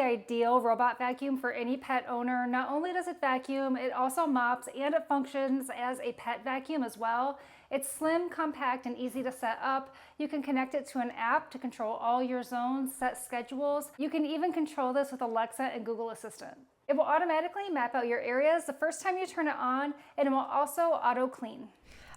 ideal robot vacuum for any pet owner. Not only does it vacuum, it also mops and it functions as a pet vacuum as well. It's slim, compact, and easy to set up. You can connect it to an app to control all your zones, set schedules. You can even control this with Alexa and Google Assistant. It will automatically map out your areas the first time you turn it on, and it will also auto clean.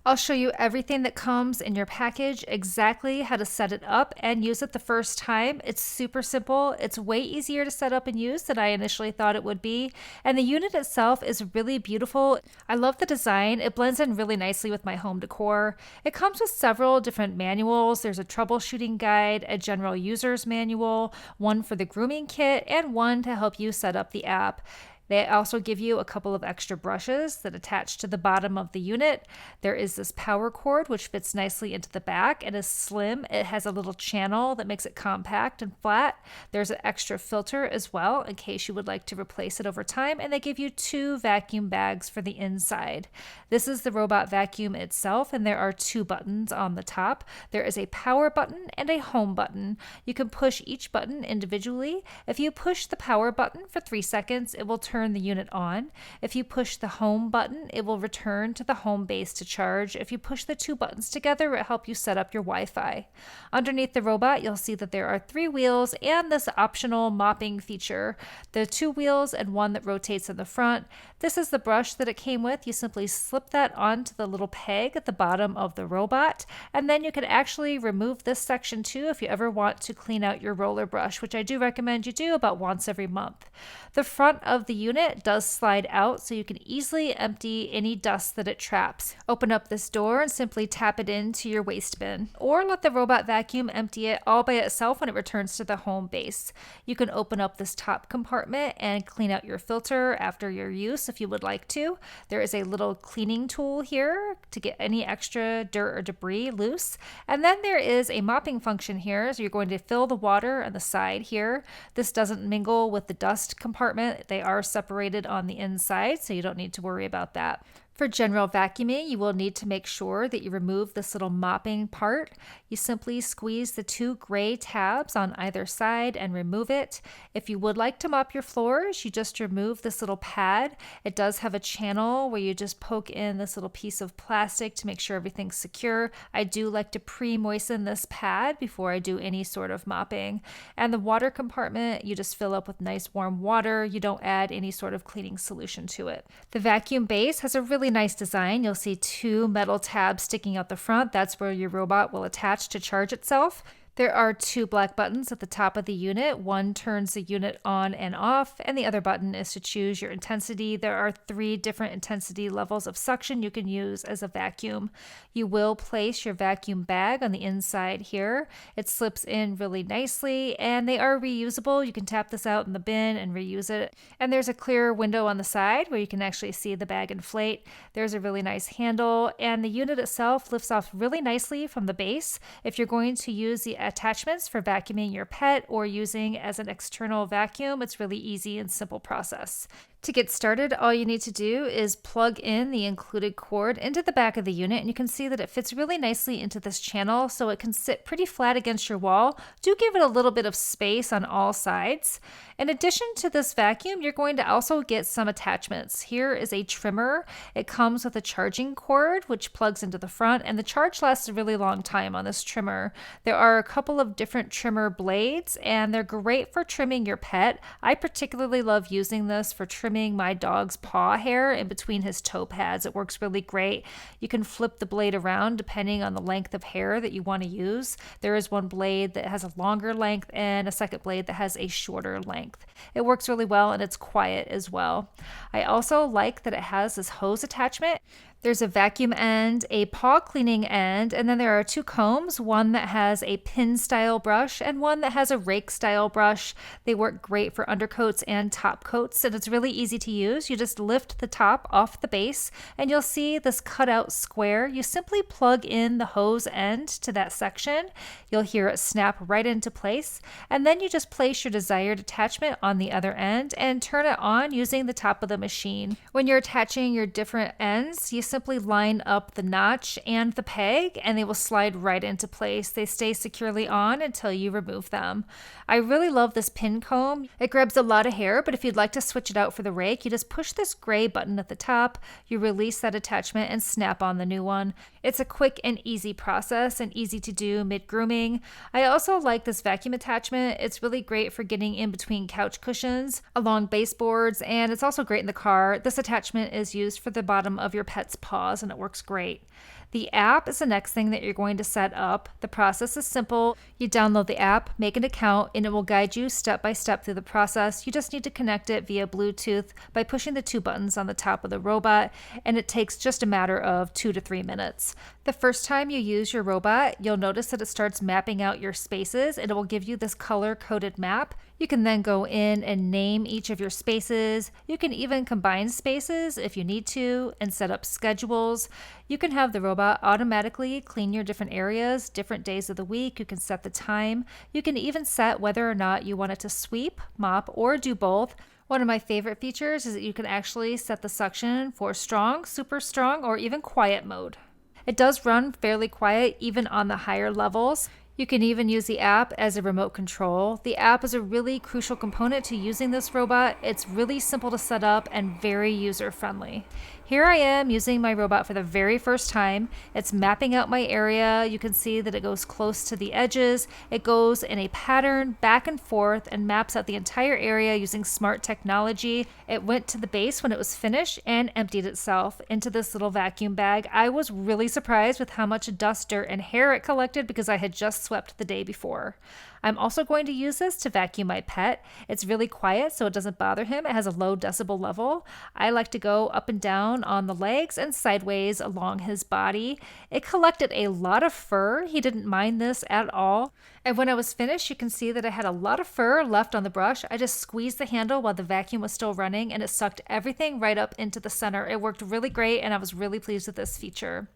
I'll show you everything that comes in your package, exactly how to set it up and use it the first time. It's super simple. It's way easier to set up and use than I initially thought it would be. And the unit itself is really beautiful. I love the design. It blends in really nicely with my home decor. It comes with several different manuals. There's a troubleshooting guide, a general user's manual, one for the grooming kit, and one to help you set up the app. They also give you a couple of extra brushes that attach to the bottom of the unit. There is this power cord which fits nicely into the back and is slim. It has a little channel that makes it compact and flat. There's an extra filter as well in case you would like to replace it over time, and they give you 2 vacuum bags for the inside. This is the robot vacuum itself, and there are 2 buttons on the top. There is a power button and a home button. You can push each button individually. If you push the power button for 3 seconds, it will turn the unit on. If you push the home button, it will return to the home base to charge. If you push the 2 buttons together, it will help you set up your Wi-Fi. Underneath the robot, you'll see that there are 3 wheels and this optional mopping feature. There are 2 wheels and one that rotates in the front. This is the brush that it came with. You simply slip that onto the little peg at the bottom of the robot, and then you can actually remove this section too if you ever want to clean out your roller brush, which I do recommend you do about once every month. The front of the unit does slide out so you can easily empty any dust that it traps. Open up this door and simply tap it into your waste bin, or let the robot vacuum empty it all by itself when it returns to the home base. You can open up this top compartment and clean out your filter after your use if you would like to. There is a little cleaning tool here to get any extra dirt or debris loose. And then there is a mopping function here, so you're going to fill the water on the side here. This doesn't mingle with the dust compartment. They are separated on the inside, so you don't need to worry about that. For general vacuuming, you will need to make sure that you remove this little mopping part. You simply squeeze the 2 gray tabs on either side and remove it. If you would like to mop your floors, you just remove this little pad. It does have a channel where you just poke in this little piece of plastic to make sure everything's secure. I do like to pre-moisten this pad before I do any sort of mopping. And the water compartment, you just fill up with nice warm water. You don't add any sort of cleaning solution to it. The vacuum base has a really nice design. You'll see 2 metal tabs sticking out the front. That's where your robot will attach to charge itself. There are 2 black buttons at the top of the unit. One turns the unit on and off, and the other button is to choose your intensity. There are 3 different intensity levels of suction you can use as a vacuum. You will place your vacuum bag on the inside here. It slips in really nicely, and they are reusable. You can tap this out in the bin and reuse it. And there's a clear window on the side where you can actually see the bag inflate. There's a really nice handle, and the unit itself lifts off really nicely from the base. If you're going to use the attachments for vacuuming your pet or using as an external vacuum, it's really easy and simple process. To get started, all you need to do is plug in the included cord into the back of the unit, and you can see that it fits really nicely into this channel, so it can sit pretty flat against your wall. Do give it a little bit of space on all sides. In addition to this vacuum, you're going to also get some attachments. Here is a trimmer. It comes with a charging cord, which plugs into the front, and the charge lasts a really long time on this trimmer. There are a couple of different trimmer blades, and they're great for trimming your pet. I particularly love using this for trimming my dog's paw hair in between his toe pads. It works really great. You can flip the blade around depending on the length of hair that you want to use. There is one blade that has a longer length and a second blade that has a shorter length. It works really well, and it's quiet as well. I also like that it has this hose attachment. There's a vacuum end, a paw cleaning end, and then there are 2 combs, one that has a pin style brush and one that has a rake style brush. They work great for undercoats and top coats, and it's really easy to use. You just lift the top off the base and you'll see this cutout square. You simply plug in the hose end to that section. You'll hear it snap right into place, and then you just place your desired attachment on the other end and turn it on using the top of the machine. When you're attaching your different ends, you simply line up the notch and the peg and they will slide right into place. They stay securely on until you remove them. I really love this pin comb. It grabs a lot of hair, but if you'd like to switch it out for the rake, you just push this gray button at the top, you release that attachment and snap on the new one. It's a quick and easy process and easy to do mid-grooming. I also like this vacuum attachment. It's really great for getting in between couch cushions, along baseboards, and it's also great in the car. This attachment is used for the bottom of your pet's paws and it works great. The app is the next thing that you're going to set up. The process is simple. You download the app, make an account, and it will guide you step by step through the process. You just need to connect it via Bluetooth by pushing the 2 buttons on the top of the robot, and it takes just a matter of 2 to 3 minutes. The first time you use your robot, you'll notice that it starts mapping out your spaces, and it will give you this color-coded map. You can then go in and name each of your spaces. You can even combine spaces if you need to and set up schedules. You can have the robot automatically clean your different areas, different days of the week. You can set the time. You can even set whether or not you want it to sweep, mop, or do both. One of my favorite features is that you can actually set the suction for strong, super strong, or even quiet mode. It does run fairly quiet even on the higher levels. You can even use the app as a remote control. The app is a really crucial component to using this robot. It's really simple to set up and very user-friendly. Here I am using my robot for the very first time. It's mapping out my area. You can see that it goes close to the edges. It goes in a pattern back and forth and maps out the entire area using smart technology. It went to the base when it was finished and emptied itself into this little vacuum bag. I was really surprised with how much dust, dirt, and hair it collected because I had just swept the day before. I'm also going to use this to vacuum my pet. It's really quiet so it doesn't bother him. It has a low decibel level. I like to go up and down on the legs and sideways along his body. It collected a lot of fur. He didn't mind this at all. And when I was finished, you can see that I had a lot of fur left on the brush. I just squeezed the handle while the vacuum was still running and it sucked everything right up into the center. It worked really great and I was really pleased with this feature.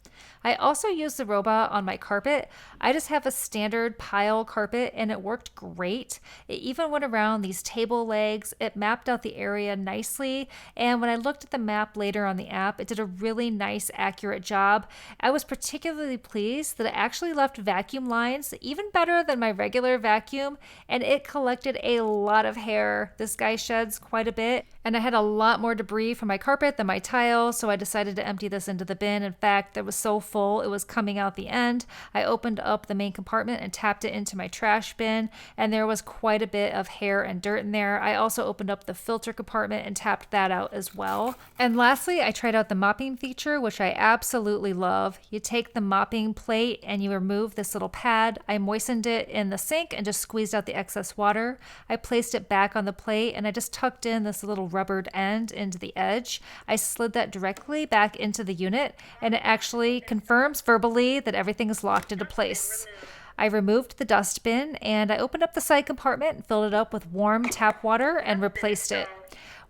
I also used the robot on my carpet. I just have a standard pile carpet and it worked great. It even went around these table legs. It mapped out the area nicely. And when I looked at the map later on the app, it did a really nice, accurate job. I was particularly pleased that it actually left vacuum lines even better than my regular vacuum, and it collected a lot of hair. This guy sheds quite a bit, and I had a lot more debris from my carpet than my tile, so I decided to empty this into the bin. In fact, it was so full, it was coming out the end. I opened up the main compartment and tapped it into my trash bin, and there was quite a bit of hair and dirt in there. I also opened up the filter compartment and tapped that out as well. And lastly, I tried out the mopping feature, which I absolutely love. You take the mopping plate and you remove this little pad. I moistened it in the sink and just squeezed out the excess water. I placed it back on the plate and I just tucked in this little rubbered end into the edge. I slid that directly back into the unit and it actually confirms verbally that everything is locked into place. I removed the dustbin and I opened up the side compartment and filled it up with warm tap water and replaced it.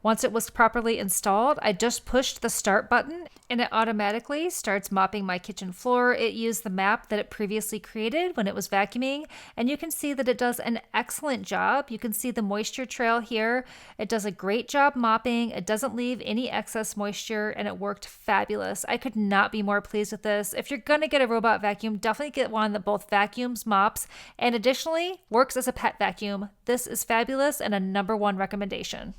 Once it was properly installed, I just pushed the start button and it automatically starts mopping my kitchen floor. It used the map that it previously created when it was vacuuming, and you can see that it does an excellent job. You can see the moisture trail here. It does a great job mopping. It doesn't leave any excess moisture, and it worked fabulous. I could not be more pleased with this. If you're going to get a robot vacuum, definitely get one that both vacuums, mops, and additionally works as a pet vacuum. This is fabulous and a #1 recommendation.